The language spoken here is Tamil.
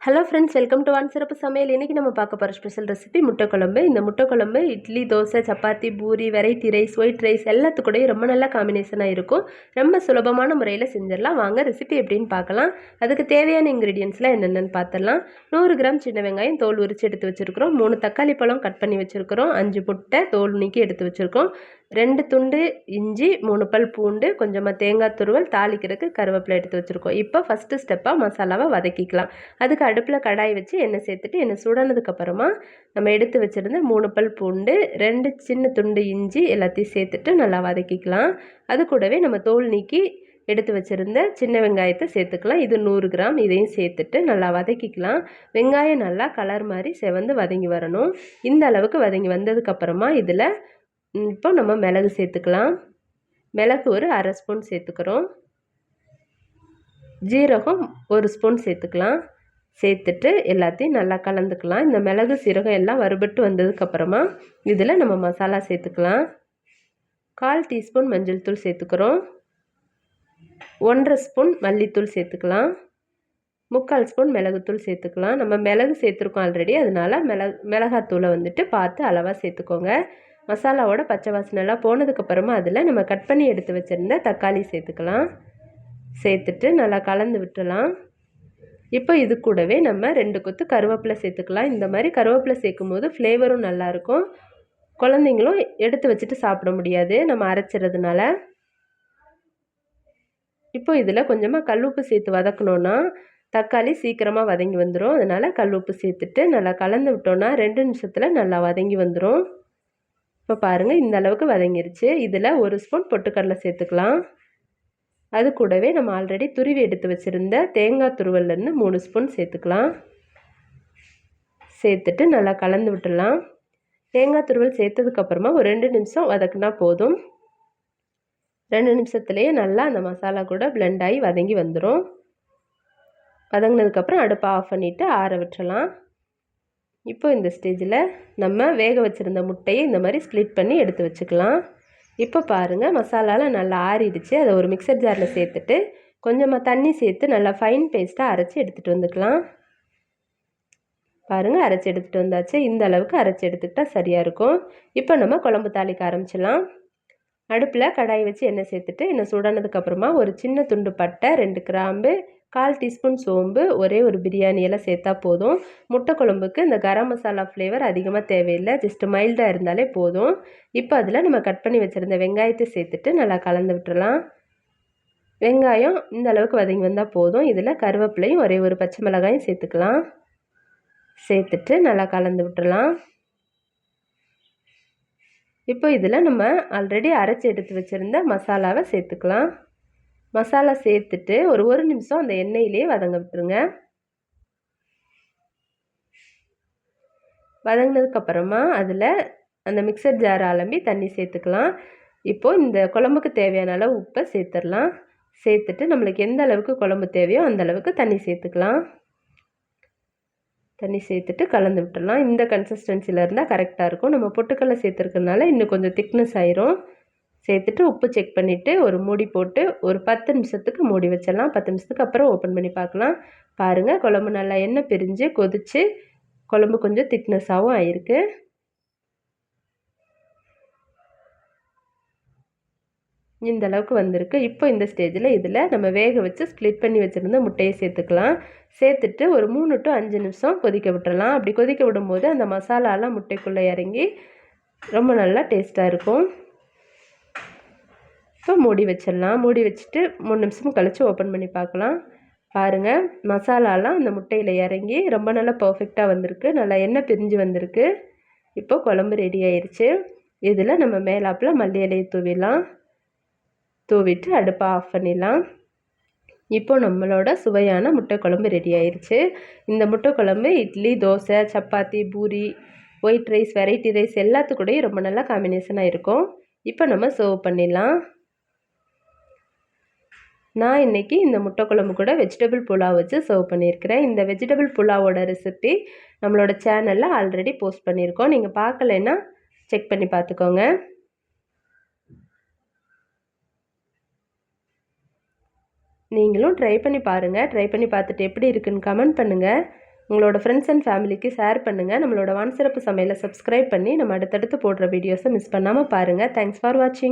ஹலோ ஃப்ரெண்ட்ஸ், வெல்கம் டு வான் சிறப்பு சமையல். இன்றைக்கி நம்ம பார்க்க போகிற ஸ்பெஷல் ரெசிபி முட்டை குழம்பு. இந்த முட்டை குழம்பு idli, dosa, chapati, puri, variety rice, white rice எல்லாத்துக்கூடயும் ரொம்ப நல்ல காம்பினேஷனாக இருக்கும். ரொம்ப சுலபமான முறையில் செஞ்சிடலாம். வாங்க ரெசிபி எப்படின்னு பார்க்கலாம். அதுக்கு தேவையான இன்க்ரீடியன்ஸ்லாம் என்னென்னு பார்த்துடலாம். 100 கிராம் சின்ன வெங்காயம் தோல் உரித்து எடுத்து வச்சுருக்கிறோம். 3 தக்காளி பழம் கட் பண்ணி வச்சுருக்கிறோம். 5 முட்டை தோல் நீக்கி எடுத்து வச்சுருக்கோம். 2 துண்டு இஞ்சி, 3 பல் பூண்டு, கொஞ்சமாக தேங்காய் துருவல், தாளிக்கிறதுக்கு கருவேப்பிலை எடுத்து வச்சுருக்கோம். இப்போ ஃபஸ்ட்டு ஸ்டெப்பாக மசாலாவை வதக்கிக்கலாம். அதுக்கு அடுப்பில் கடாய் வச்சு எண்ணெய் சேர்த்துட்டு எண்ணெய் சுடனதுக்கப்புறமா நம்ம எடுத்து வச்சுருந்த 3 பல் பூண்டு, 2 சின்ன துண்டு இஞ்சி எல்லாத்தையும் சேர்த்துட்டு நல்லா வதக்கிக்கலாம். அது கூடவே நம்ம தோல் நீக்கி எடுத்து வச்சுருந்த சின்ன வெங்காயத்தை சேர்த்துக்கலாம். இது 100 கிராம். இதையும் சேர்த்துட்டு நல்லா வதக்கிக்கலாம். வெங்காயம் நல்லா கலர் மாதிரி செவந்து வதங்கி வரணும். இந்த அளவுக்கு வதங்கி வந்ததுக்கப்புறமா இதில் இப்போ நம்ம மிளகு சேர்த்துக்கலாம். மிளகு ஒரு அரை ஸ்பூன் சேர்த்துக்கிறோம். ஜீரகம் 1 ஸ்பூன் சேர்த்துக்கலாம். சேர்த்துட்டு எல்லாத்தையும் நல்லா கலந்துக்கலாம். இந்த மிளகு சீரகம் எல்லாம் வறுபட்டு வந்ததுக்கப்புறமா இதில் நம்ம மசாலா சேர்த்துக்கலாம். 1/4 டீஸ்பூன் மஞ்சள் தூள் சேர்த்துக்கிறோம். 1/2 ஸ்பூன் மல்லித்தூள் சேர்த்துக்கலாம். 3/4 ஸ்பூன் மிளகுத்தூள் சேர்த்துக்கலாம். நம்ம மிளகு சேர்த்துருக்கோம் ஆல்ரெடி, அதனால் மிளகாத்தூளை வந்துட்டு பார்த்து அளவாக சேர்த்துக்கோங்க. மசாலாவோட பச்சை வாசனைலாம் போனதுக்கப்புறமா அதில் நம்ம கட் பண்ணி எடுத்து வச்சுருந்த தக்காளி சேர்த்துக்கலாம். சேர்த்துட்டு நல்லா கலந்து விட்டுலாம். இப்போ இது கூடவே நம்ம 2 கொத்து கருவேப்பிலை சேர்த்துக்கலாம். இந்த மாதிரி கருவேப்பிலை சேர்க்கும் போது ஃப்ளேவரும் நல்லாயிருக்கும். குழந்தைங்களும் எடுத்து வச்சுட்டு சாப்பிட முடியாது நம்ம அரைச்சிறதுனால. இப்போ இதில் கொஞ்சமாக கல்லுப்பு சேர்த்து வதக்கணுன்னா தக்காளி சீக்கிரமாக வதங்கி வந்துடும். அதனால் கல்லுப்பு சேர்த்துட்டு நல்லா கலந்து விட்டோன்னா 2 நிமிஷத்தில் நல்லா வதங்கி வந்துடும். இப்போ பாருங்கள், இந்த அளவுக்கு வதங்கிருச்சு. இதில் 1 ஸ்பூன் பொட்டுக்கடலை சேர்த்துக்கலாம். அது கூடவே நம்ம ஆல்ரெடி துருவி எடுத்து வச்சுருந்த தேங்காய் துருவல்லேருந்து 3 ஸ்பூன் சேர்த்துக்கலாம். சேர்த்துட்டு நல்லா கலந்து விட்டுடலாம். தேங்காய் துருவல் சேர்த்ததுக்கப்புறமா ஒரு 2 நிமிஷம் வதக்குனா போதும். 2 நிமிஷத்துலேயே நல்லா அந்த மசாலா கூட பிளெண்ட் ஆகி வதங்கி வந்துடும். வதங்கினதுக்கப்புறம் அடுப்பை ஆஃப் பண்ணிவிட்டு ஆற விட்டுறலாம். இப்போ இந்த ஸ்டேஜில் நம்ம வேக வச்சுருந்த முட்டையை இந்த மாதிரி ஸ்ப்ளிட் பண்ணி எடுத்து வச்சுக்கலாம். இப்போ பாருங்கள், மசாலாலாம் நல்லா ஆறிடுச்சு. அதை ஒரு மிக்சர் ஜாரில் சேர்த்துட்டு கொஞ்சமாக தண்ணி சேர்த்து நல்லா ஃபைன் பேஸ்ட்டாக அரைச்சி எடுத்துகிட்டு வந்துக்கலாம். பாருங்கள், அரைச்சி எடுத்துகிட்டு வந்தாச்சு. இந்த அளவுக்கு அரைச்சி எடுத்துக்கிட்டால் சரியாக இருக்கும். இப்போ நம்ம குழம்பு தாளிக்க ஆரம்பிச்சிடலாம். அடுப்பில் கடாய் வச்சு எண்ணெய் சேர்த்துட்டு எண்ணெய் சுடானதுக்கப்புறமா ஒரு சின்ன துண்டு பட்டை, 2 கிராம்பு, 1/4 டீஸ்பூன் சோம்பு, ஒரே ஒரு பிரியாணி இலை சேர்த்தா போதும். முட்டை குழம்புக்கு இந்த கரம் மசாலா ஃப்ளேவர் அதிகமாக தேவையில்லை, ஜஸ்ட் மைல்டாக இருந்தாலே போதும். இப்போ அதில் நம்ம கட் பண்ணி வச்சுருந்த வெங்காயத்தை சேர்த்துட்டு நல்லா கலந்து விட்டுறலாம். வெங்காயம் இந்த அளவுக்கு வதங்கி வந்தால் போதும். இதில் கருவேப்பிலையும் ஒரே ஒரு பச்சை மிளகாயும் சேர்த்துக்கலாம். சேர்த்துட்டு நல்லா கலந்து விட்டுறலாம். இப்போ இதில் நம்ம ஆல்ரெடி அரைச்சி எடுத்து வச்சுருந்த மசாலாவை சேர்த்துக்கலாம். மசாலா சேர்த்துட்டு ஒரு நிமிஷம் அந்த எண்ணெயிலே வதங்க விட்டுருங்க. வதங்கினதுக்கப்புறமா அதில் அந்த மிக்சர் ஜார் அலம்பி தண்ணி சேர்த்துக்கலாம். இப்போது இந்த குழம்புக்கு தேவையான அளவு உப்பை சேர்த்துடலாம். சேர்த்துட்டு நம்மளுக்கு எந்த அளவுக்கு குழம்பு தேவையோ அந்த அளவுக்கு தண்ணி சேர்த்துக்கலாம். தண்ணி சேர்த்துட்டு கலந்து விட்டுடலாம். இந்த கன்சிஸ்டன்சியில் இருந்தால் கரெக்டாக இருக்கும். நம்ம பொட்டுக்கடலை சேர்த்துருக்கறனால இன்னும் கொஞ்சம் திக்னஸ் ஆயிரும். சேர்த்துட்டு உப்பு செக் பண்ணிவிட்டு ஒரு மூடி போட்டு ஒரு 10 நிமிஷத்துக்கு மூடி வச்சிடலாம். 10 நிமிஷத்துக்கு அப்புறம் ஓப்பன் பண்ணி பார்க்கலாம். பாருங்கள், குழம்பு நல்லா எண்ணெய் பிரிஞ்சு கொதித்து குழம்பு கொஞ்சம் திக்னஸாகவும் ஆயிருக்கு. இந்த அளவுக்கு வந்திருக்கு. இப்போ இந்த ஸ்டேஜில் இதில் நம்ம வேக வச்சு ஸ்ப்ளிட் பண்ணி வச்சுருந்த முட்டையை சேர்த்துக்கலாம். சேர்த்துட்டு ஒரு 3 to 5 நிமிஷம் கொதிக்க விட்டுறலாம். அப்படி கொதிக்க விடும்போது அந்த மசாலாலாம் முட்டைக்குள்ளே இறங்கி ரொம்ப நல்லா டேஸ்ட்டாக இருக்கும். இப்போ மூடி வச்சிடலாம். மூடி வச்சுட்டு 3 நிமிஷம் கழித்து ஓப்பன் பண்ணி பார்க்கலாம். பாருங்கள், மசாலாலாம் அந்த முட்டையில் இறங்கி ரொம்ப நல்லா பர்ஃபெக்டாக வந்திருக்கு. நல்லா எண்ணெய் பிரிஞ்சு வந்திருக்கு. இப்போ குழம்பு ரெடி ஆயிடுச்சு. இதில் நம்ம மேலாப்பில் மல்லி இலையை தூவிடலாம். தூவிட்டு அடுப்பை ஆஃப் பண்ணிடலாம். இப்போ நம்மளோட சுவையான முட்டை குழம்பு ரெடி ஆயிடுச்சு. இந்த முட்டை குழம்பு idli, dosa, chapati, puri, white rice, variety rice எல்லாத்துக்கூடயும் ரொம்ப நல்லா காம்பினேஷனாக இருக்கும். இப்போ நம்ம சர்வ் பண்ணிடலாம். நான் இன்றைக்கி இந்த முட்டை குழம்பு கூட வெஜிடபிள் புலாவ் வச்சு சர்வ் பண்ணியிருக்கிறேன். இந்த வெஜிடபிள் புலாவோட ரெசிபி நம்மளோட சேனலில் ஆல்ரெடி போஸ்ட் பண்ணியிருக்கோம். நீங்கள் பார்க்கலைன்னா செக் பண்ணி பார்த்துக்கோங்க. நீங்களும் ட்ரை பண்ணி பாருங்கள். ட்ரை பண்ணி பார்த்துட்டு எப்படி இருக்குன்னு கமெண்ட் பண்ணுங்கள். உங்களோட ஃப்ரெண்ட்ஸ் அண்ட் ஃபேமிலிக்கு ஷேர் பண்ணுங்கள். நம்மளோட வான் சிறப்பு சமையலை சப்ஸ்கிரைப் பண்ணி நம்ம அடுத்தடுத்து போடுற வீடியோஸை மிஸ் பண்ணாமல் பாருங்கள். தேங்க்ஸ் ஃபார் வாட்சிங்.